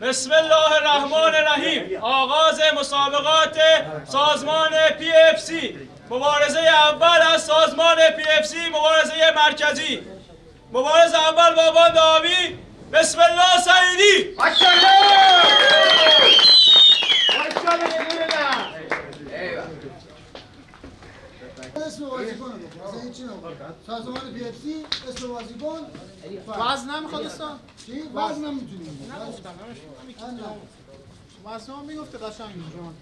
بسم الله الرحمن الرحیم. آغاز مسابقات سازمان PFC. مبارزه اول از سازمان PFC، مبارزه مرکزی. مبارز اول با باند آبی بسم الله سعیدی. اسم بازیکن مثلا این چی نمیخواد سازمان PFC اسم بازیکن وزن نمیخواد استاد چی وزن نمیتونیم نگفتم وزن هم میگفته قشنگ جان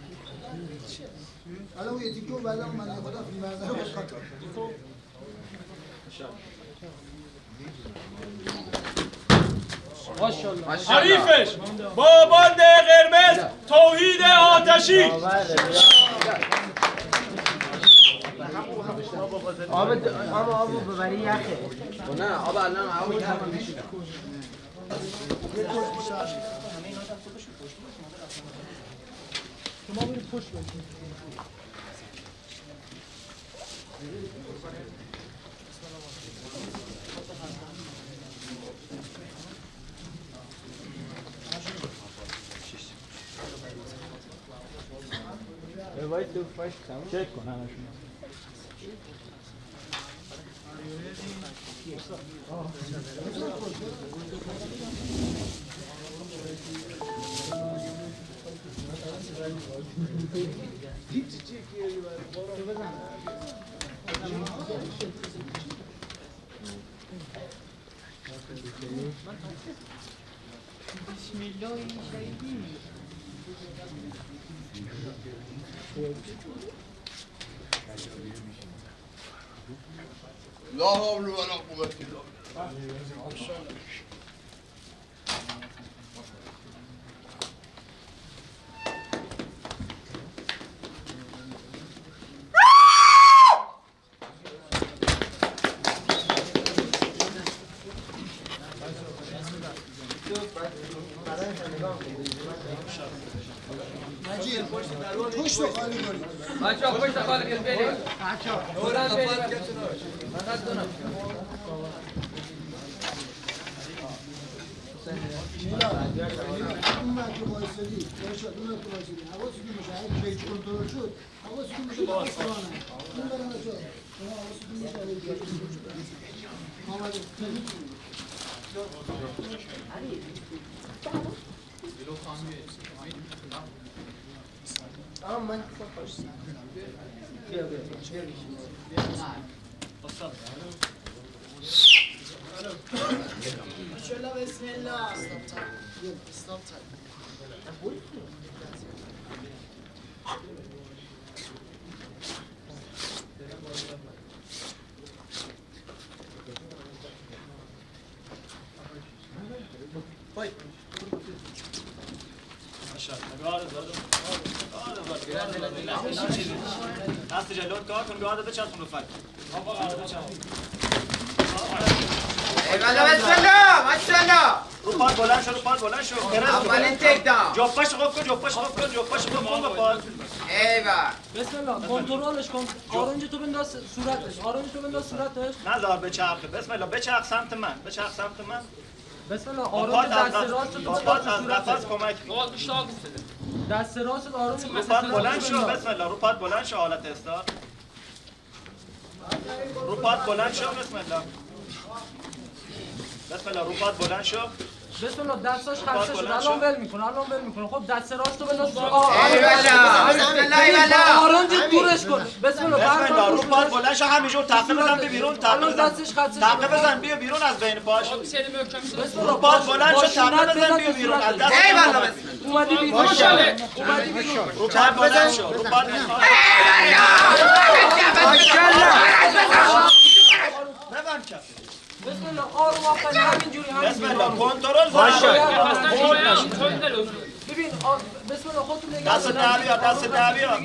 حالا اون یه تیکه بعدا من خدا فیلم رو بخواد حریفش با باند قرمز توحید آتشی. آب ببری یخه. نه آب الان آب کردم میشینم. شما برید پشت باشید. باید تو فاش چک کن همشون. بسم الله شهیدی. لا حول ولا قوة إلا بالله. نجیب پشت رو خالی کنید بچه ها پشت خالی کنید بریم. دوران بریم. فقط دونم. اون من که بایستدی برشاد اون که بایستدی حواستون باشه اگه کیج کنترل شد حواستون باشه دست کنه این برای نشد شما حواستون باشه اگه کیج کنترل شد آمده من بسم الله استاپ تایم دست جلوت کار کن گارد بچسبون رو فک. ایوالا بسم الله ماشاءالله. رو پات بلند شو، رو پات بلند شو. اولین تک داون. جفش خوب کن، جفش خوب کن، جفش خوب کن به پات. ایوه. بسم الله کنترلش کن. آرنج تو بنداز صورتش. آرنج تو بنداز صورتش. نذار بچرخه. بسم الله بچرخ سمت من. بچرخ سمت من. بسم الله پات آرنج از دست راست تو پات بنداز از قفس صورتش. کمک. دست راست آرنج رو پات بلند شو. بسم الله رو پات بلند شو حالت استار. رو پات بلند شو. بسم الله. بسم الله رو پات بلند شو. بسم الله دستاش خسته شد. الان ول میکنه. خب دست راست تو بنداز. ایوالا بسم الله ایوالا. آرنج دورش کن. بسم الله بسم الله رو پات بلند شو. همینجور تقه بزن به بیرون. الان دستش خسته شد. تقه بزن بیا بیرون از بین پاش. بسم رو الله پات بلند شو. تقه بزن بیا بیرون از دست. ایوالا بسم الله. اومدی بیرون. اومدی بیرون. رو پات بلند شو. رو پات ببند کف. بسم الله آروم آفرین همینجوری بسم الله همینجوری کنترل ضربه. ببین بسم الله خودتون نگاه دست در بیار، دست در بیار.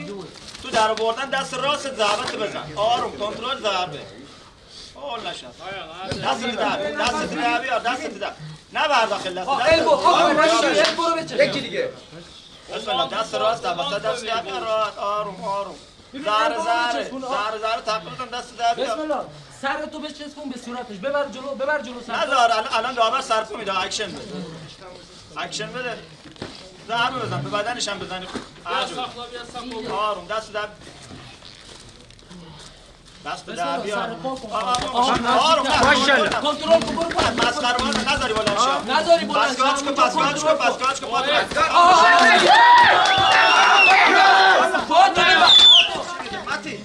تو در آوردن دست راست ضربت بزن. آروم کنترل ضربه. اول نشد. دست در بیار، دست در. نه بر داخل دست. البو آفرین برو بچه یکی دیگه. بسم الله دست راست وسط دست در بیار. آروم آروم. ذره تقریبا بزن دست در بیار. بسم الله سر تو بچسبون به صورتش ببر جلو سر نذار الان داور سرکو میده اکشن بده. اکشن بده. ضربه بزن به بدنش هم بزنی. آروم دست بده. دست بده بیا. آروم ماشاءالله. کنترل کن برو پایین. مسخره بازی نذاری بلند شو. نذاری بلند شو. پاسکاج کن پاتو. ماتی.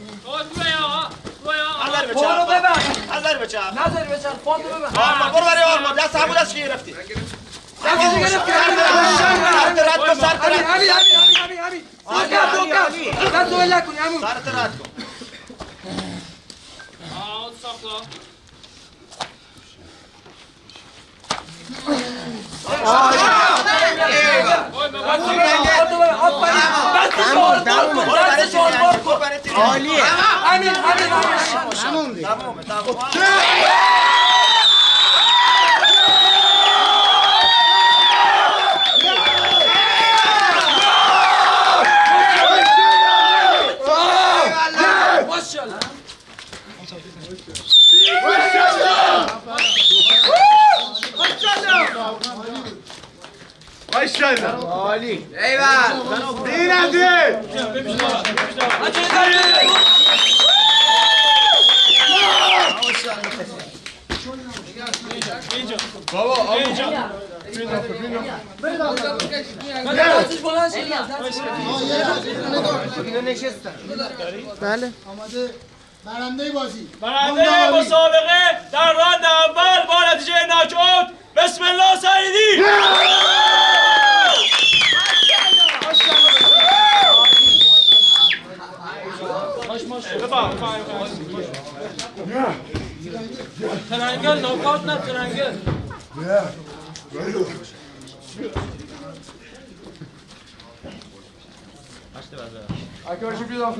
نظر به چپ. نذاری بچر فاندو ببر. آرما برو برای آرما دست همون دست گرفتی. همین سرت رد کن. عالیه. همین تمومه. ماشاءالله عالی. ایول دیره آماده برنده بازی. برنده مسابقه در راند اول با نتیجه ناک‌آوت بسم الله سعیدی. ترنگل نوکات نه ترنگل. Arkadaşım bir daha.